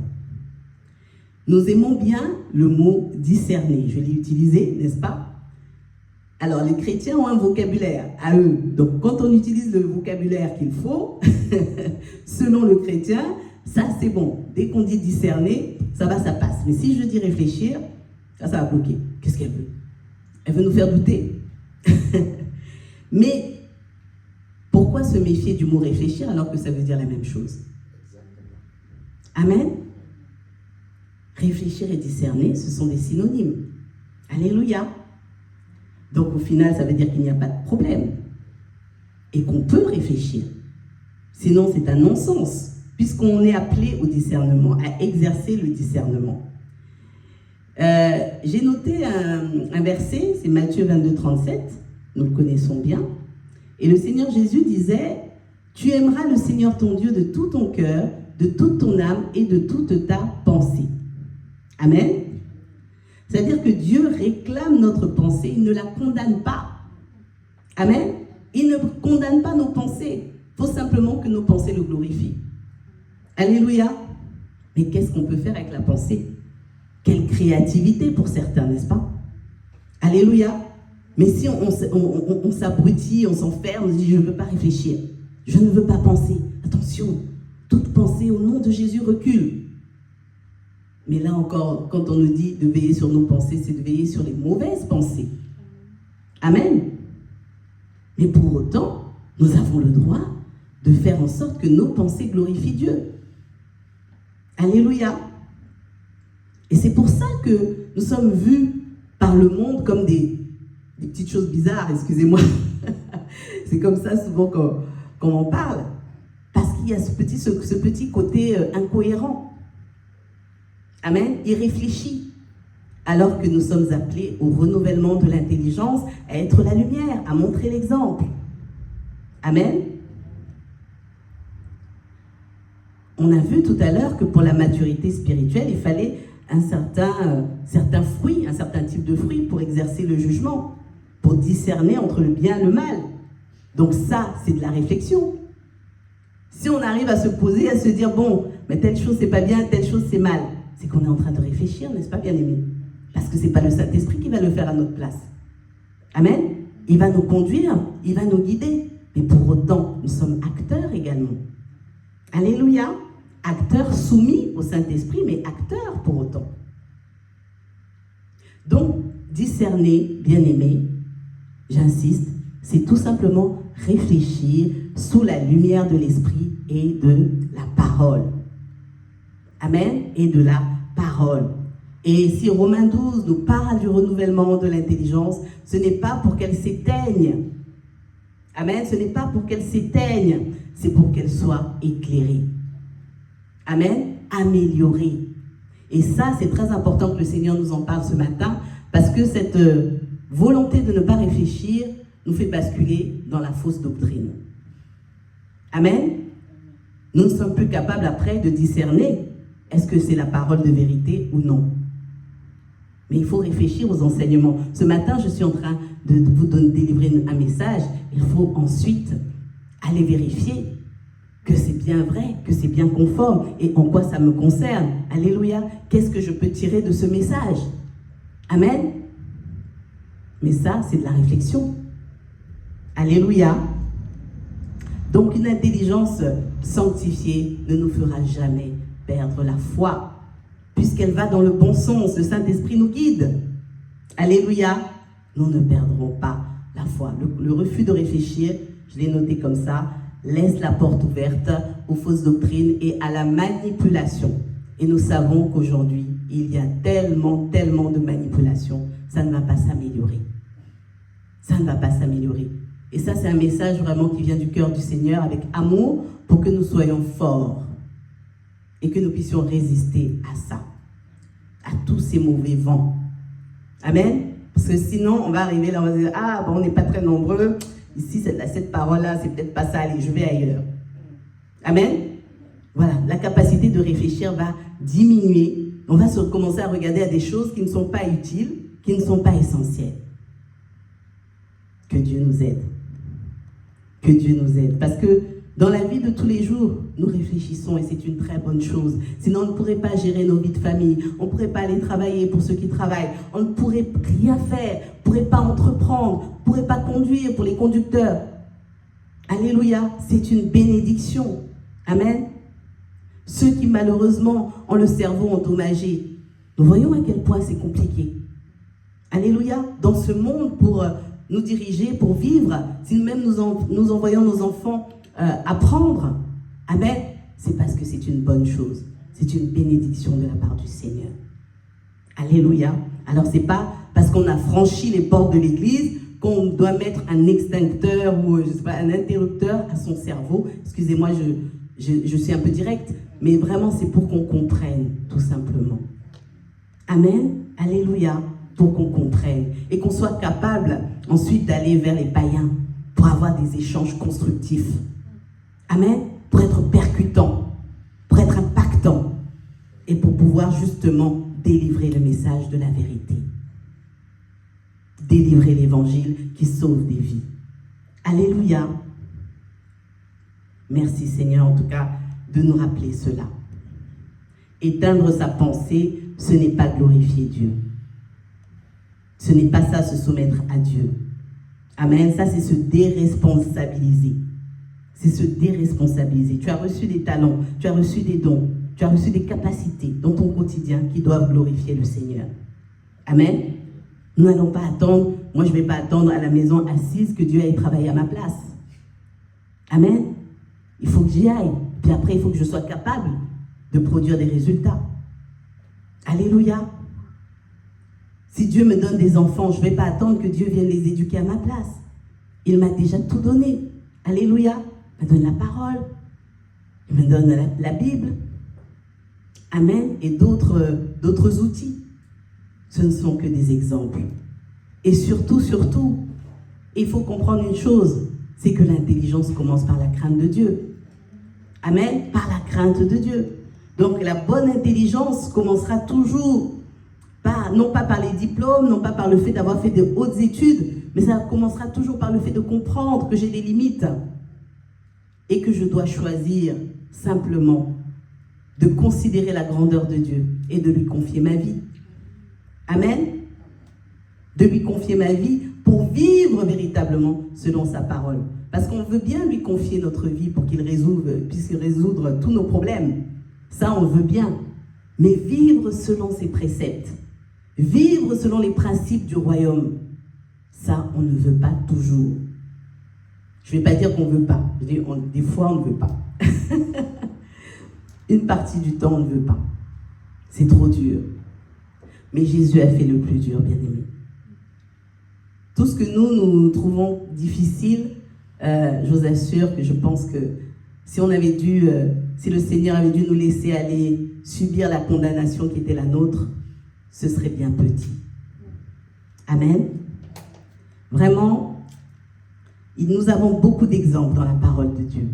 Speaker 1: Nous aimons bien le mot discerner, je l'ai utilisé, n'est-ce pas? Alors les chrétiens ont un vocabulaire à eux, donc quand on utilise le vocabulaire qu'il faut, selon le chrétien, ça c'est bon. Dès qu'on dit discerner, ça va, ça passe. Mais si je dis réfléchir, ça va bloquer. Qu'est-ce qu'elle veut? Elle veut nous faire douter. Mais pourquoi se méfier du mot réfléchir alors que ça veut dire la même chose? Amen. Réfléchir et discerner, ce sont des synonymes. Alléluia. Donc au final, ça veut dire qu'il n'y a pas de problème. Et qu'on peut réfléchir. Sinon, c'est un non-sens. Puisqu'on est appelé au discernement, à exercer le discernement. J'ai noté un verset, c'est Matthieu 22, 37. Nous le connaissons bien. Et le Seigneur Jésus disait, « Tu aimeras le Seigneur ton Dieu de tout ton cœur, de toute ton âme et de toute ta pensée. » Amen. C'est-à-dire que Dieu réclame notre pensée, il ne la condamne pas. Amen. Il ne condamne pas nos pensées. Il faut simplement que nos pensées le glorifient. Alléluia. Mais qu'est-ce qu'on peut faire avec la pensée? Quelle créativité pour certains, n'est-ce pas? Alléluia. Mais si on s'abrutit, on s'enferme, on se dit je ne veux pas réfléchir, je ne veux pas penser. Attention, toute pensée au nom de Jésus recule. Mais là encore, quand on nous dit de veiller sur nos pensées, c'est de veiller sur les mauvaises pensées. Amen. Mais pour autant, nous avons le droit de faire en sorte que nos pensées glorifient Dieu. Alléluia. Et c'est pour ça que nous sommes vus par le monde comme des petites choses bizarres, excusez-moi. C'est comme ça souvent quand on parle. Parce qu'il y a ce petit côté incohérent. Amen. Irréfléchi. Alors que nous sommes appelés au renouvellement de l'intelligence, à être la lumière, à montrer l'exemple. Amen. On a vu tout à l'heure que pour la maturité spirituelle, il fallait un certain fruit, un certain type de fruit pour exercer le jugement, pour discerner entre le bien et le mal. Donc ça, c'est de la réflexion. Si on arrive à se poser, à se dire, bon, mais telle chose c'est pas bien, telle chose c'est mal, c'est qu'on est en train de réfléchir, n'est-ce pas, bien-aimé? Parce que c'est pas le Saint-Esprit qui va le faire à notre place. Amen. Il va nous conduire, il va nous guider. Mais pour autant, nous sommes acteurs également. Alléluia. Acteur soumis au Saint-Esprit, mais acteur pour autant. Donc, discerner, bien-aimé, j'insiste, c'est tout simplement réfléchir sous la lumière de l'Esprit et de la parole. Amen. Et de la parole. Et si Romains 12 nous parle du renouvellement de l'intelligence, ce n'est pas pour qu'elle s'éteigne. Amen. Ce n'est pas pour qu'elle s'éteigne, c'est pour qu'elle soit éclairée. Amen. Améliorée. Et ça, c'est très important que le Seigneur nous en parle ce matin, parce que cette volonté de ne pas réfléchir nous fait basculer dans la fausse doctrine. Amen. Nous ne sommes plus capables après de discerner est-ce que c'est la parole de vérité ou non. Mais il faut réfléchir aux enseignements. Ce matin, je suis en train de vous délivrer un message. Il faut ensuite aller vérifier que c'est bien vrai, que c'est bien conforme et en quoi ça me concerne. Alléluia. Qu'est-ce que je peux tirer de ce message? Amen. Mais ça, c'est de la réflexion. Alléluia. Donc, une intelligence sanctifiée ne nous fera jamais perdre la foi, puisqu'elle va dans le bon sens. Le Saint-Esprit nous guide. Alléluia. Nous ne perdrons pas la foi. Le refus de réfléchir, je l'ai noté comme ça, laisse la porte ouverte aux fausses doctrines et à la manipulation. Et nous savons qu'aujourd'hui, il y a tellement de manipulation, ça ne va pas s'améliorer. Ça ne va pas s'améliorer. Et ça, c'est un message vraiment qui vient du cœur du Seigneur avec amour pour que nous soyons forts et que nous puissions résister à ça, à tous ces mauvais vents. Amen. Parce que sinon, on va arriver là, on va dire, ah, bon, on n'est pas très nombreux. Ici, cette parole-là, c'est peut-être pas ça, allez, je vais ailleurs. Amen. Voilà, la capacité de réfléchir va diminuer. On va commencer à regarder à des choses qui ne sont pas utiles, qui ne sont pas essentielles. Que Dieu nous aide. Que Dieu nous aide. Parce que dans la vie de tous les jours, nous réfléchissons et c'est une très bonne chose. Sinon, on ne pourrait pas gérer nos vies de famille. On ne pourrait pas aller travailler pour ceux qui travaillent. On ne pourrait rien faire. On ne pourrait pas entreprendre. On ne pourrait pas conduire pour les conducteurs. Alléluia. C'est une bénédiction. Amen. Ceux qui malheureusement ont le cerveau endommagé, nous voyons à quel point c'est compliqué. Alléluia. Dans ce monde, pour nous diriger, pour vivre, si nous-mêmes nous envoyons nos enfants apprendre, amen, c'est parce que c'est une bonne chose. C'est une bénédiction de la part du Seigneur. Alléluia. Alors c'est pas parce qu'on a franchi les portes de l'église qu'on doit mettre un extincteur ou je sais pas, un interrupteur à son cerveau. Excusez-moi, je suis un peu directe, mais vraiment c'est pour qu'on comprenne, tout simplement. Amen. Alléluia. Pour qu'on comprenne et qu'on soit capable ensuite d'aller vers les païens pour avoir des échanges constructifs. Amen. Pour être percutant, pour être impactant et pour pouvoir justement délivrer le message de la vérité. Délivrer l'évangile qui sauve des vies. Alléluia. Merci Seigneur en tout cas de nous rappeler cela. Éteindre sa pensée, ce n'est pas glorifier Dieu. Ce n'est pas ça, se soumettre à Dieu. Amen. Ça, c'est se déresponsabiliser. C'est se déresponsabiliser. Tu as reçu des talents, tu as reçu des dons, tu as reçu des capacités dans ton quotidien qui doivent glorifier le Seigneur. Amen. Nous n'allons pas attendre, moi je ne vais pas attendre à la maison assise que Dieu aille travailler à ma place. Amen. Il faut que j'y aille. Puis après, il faut que je sois capable de produire des résultats. Alléluia. Si Dieu me donne des enfants, je ne vais pas attendre que Dieu vienne les éduquer à ma place. Il m'a déjà tout donné. Alléluia. Il me donne la parole. Il me donne la Bible. Amen. Et d'autres outils. Ce ne sont que des exemples. Et surtout, il faut comprendre une chose, c'est que l'intelligence commence par la crainte de Dieu. Amen. Par la crainte de Dieu. Donc la bonne intelligence commencera toujours non pas par les diplômes, non pas par le fait d'avoir fait de hautes études, mais ça commencera toujours par le fait de comprendre que j'ai des limites et que je dois choisir simplement de considérer la grandeur de Dieu et de lui confier ma vie. Amen. De lui confier ma vie pour vivre véritablement selon sa parole. Parce qu'on veut bien lui confier notre vie pour qu'il puisse résoudre tous nos problèmes. Ça, on veut bien. Mais vivre selon ses préceptes, vivre selon les principes du royaume, ça, on ne veut pas toujours. Je ne vais pas dire qu'on ne veut pas. Je dis, des fois, on ne veut pas. Une partie du temps, on ne veut pas. C'est trop dur. Mais Jésus a fait le plus dur, bien aimé. Tout ce que nous trouvons difficile, je vous assure que je pense que si le Seigneur avait dû nous laisser aller subir la condamnation qui était la nôtre, ce serait bien petit. Amen. Vraiment, nous avons beaucoup d'exemples dans la parole de Dieu.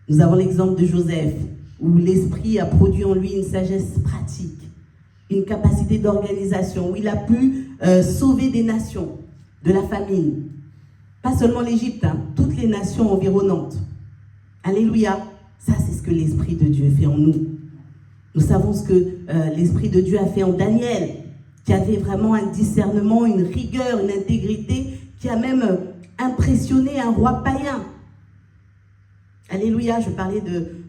Speaker 1: Nous avons l'exemple de Joseph, où l'Esprit a produit en lui une sagesse pratique, une capacité d'organisation, où il a pu sauver des nations de la famine. Pas seulement l'Égypte, toutes les nations environnantes. Alléluia. Ça, c'est ce que l'Esprit de Dieu fait en nous. Nous savons ce que l'Esprit de Dieu a fait en Daniel, qui avait vraiment un discernement, une rigueur, une intégrité, qui a même impressionné un roi païen. Alléluia, je parlais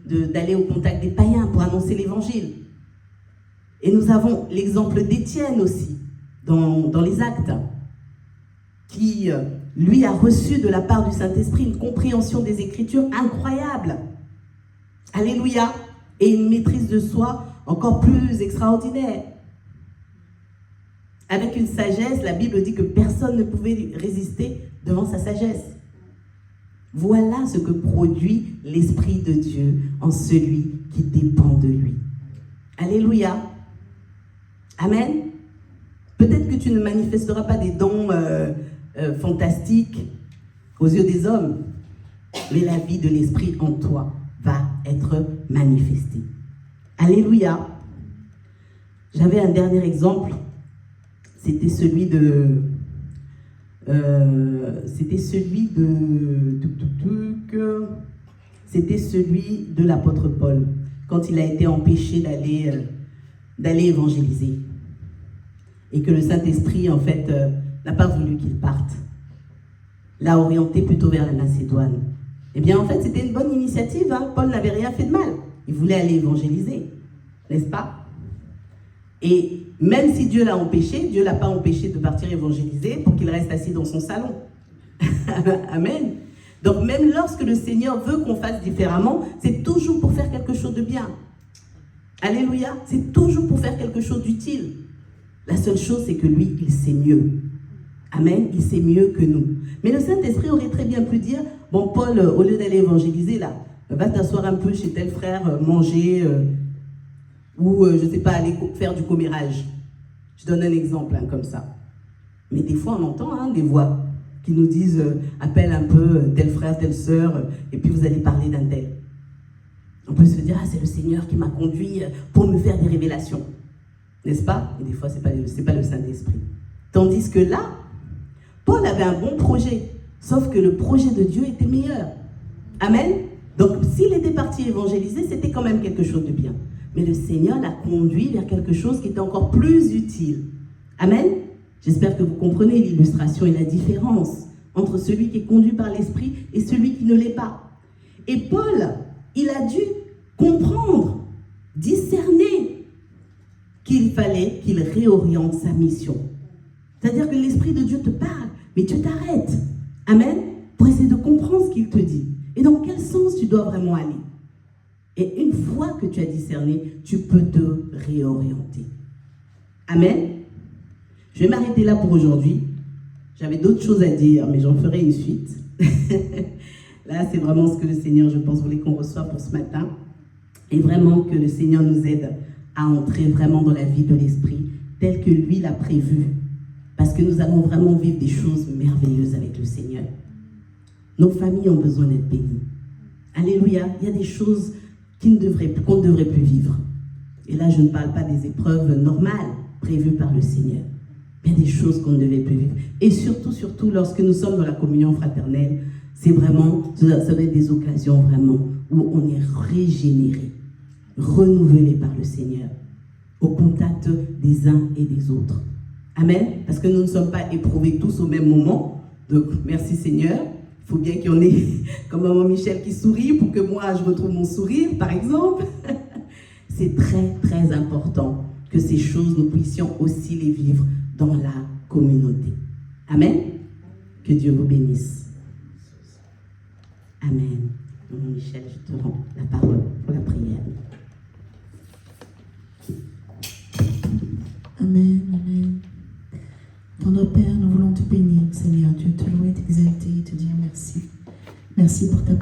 Speaker 1: d'aller au contact des païens pour annoncer l'Évangile. Et nous avons l'exemple d'Étienne aussi, dans les Actes, qui, lui, a reçu de la part du Saint-Esprit une compréhension des Écritures incroyable. Alléluia. Et une maîtrise de soi encore plus extraordinaire. Avec une sagesse, la Bible dit que personne ne pouvait résister devant sa sagesse. Voilà ce que produit l'Esprit de Dieu en celui qui dépend de lui. Alléluia. Amen. Peut-être que tu ne manifesteras pas des dons fantastiques aux yeux des hommes, mais la vie de l'Esprit en toi va être manifestée. Alléluia. J'avais un dernier exemple. C'était celui de l'apôtre Paul, quand il a été empêché d'aller évangéliser. Et que le Saint-Esprit, en fait, n'a pas voulu qu'il parte. L'a orienté plutôt vers la Macédoine. Eh bien, en fait, c'était une bonne initiative. Paul n'avait rien fait de mal. Il voulait aller évangéliser, n'est-ce pas? Et même si Dieu l'a empêché, Dieu ne l'a pas empêché de partir évangéliser pour qu'il reste assis dans son salon. Amen. Donc, même lorsque le Seigneur veut qu'on fasse différemment, c'est toujours pour faire quelque chose de bien. Alléluia. C'est toujours pour faire quelque chose d'utile. La seule chose, c'est que lui, il sait mieux. Amen. Il sait mieux que nous. Mais le Saint-Esprit aurait très bien pu dire, bon, Paul, au lieu d'aller évangéliser, là, va t'asseoir un peu chez tel frère, manger, ou, je ne sais pas, aller faire du commérage. Je donne un exemple comme ça. Mais des fois, on entend des voix qui nous disent, appelle un peu tel frère, telle sœur, et puis vous allez parler d'un tel. On peut se dire, c'est le Seigneur qui m'a conduit pour me faire des révélations. N'est-ce pas? Et des fois, ce n'est pas le Saint-Esprit. Tandis que là, Paul avait un bon projet, sauf que le projet de Dieu était meilleur. Amen. Donc, s'il était parti évangéliser, c'était quand même quelque chose de bien. Mais le Seigneur l'a conduit vers quelque chose qui était encore plus utile. Amen. J'espère que vous comprenez l'illustration et la différence entre celui qui est conduit par l'Esprit et celui qui ne l'est pas. Et Paul, il a dû comprendre, discerner qu'il fallait qu'il réoriente sa mission. C'est-à-dire que l'Esprit de Dieu te parle, mais tu t'arrêtes. Amen. Pour essayer de comprendre ce qu'il te dit. Et dans quel sens tu dois vraiment aller. Et une fois que tu as discerné, tu peux te réorienter. Amen. Je vais m'arrêter là pour aujourd'hui. J'avais d'autres choses à dire, mais j'en ferai une suite. Là, c'est vraiment ce que le Seigneur, je pense, voulait qu'on reçoive pour ce matin. Et vraiment que le Seigneur nous aide à entrer vraiment dans la vie de l'Esprit, telle que lui l'a prévu. Parce que nous allons vraiment vivre des choses merveilleuses avec le Seigneur. Nos familles ont besoin d'être bénies. Alléluia. Il y a des choses qu'on ne devrait plus vivre. Et là, je ne parle pas des épreuves normales prévues par le Seigneur. Il y a des choses qu'on ne devait plus vivre. Et surtout, lorsque nous sommes dans la communion fraternelle, c'est vraiment, ça va être des occasions vraiment où on est régénéré, renouvelé par le Seigneur, au contact des uns et des autres. Amen. Parce que nous ne sommes pas éprouvés tous au même moment. Donc, merci Seigneur. faut bien qu'il y en ait comme maman Michel qui sourit pour que moi je retrouve mon sourire, par exemple. C'est très, très important que ces choses, nous puissions aussi les vivre dans la communauté. Amen. Que Dieu vous bénisse. Amen. Maman Michel, je te rends la parole pour la prière.
Speaker 2: Amen, amen. Tendre Père, nous voulons te bénir, Seigneur Dieu, te louer, t'exalter et te dire merci. Merci pour ta parole.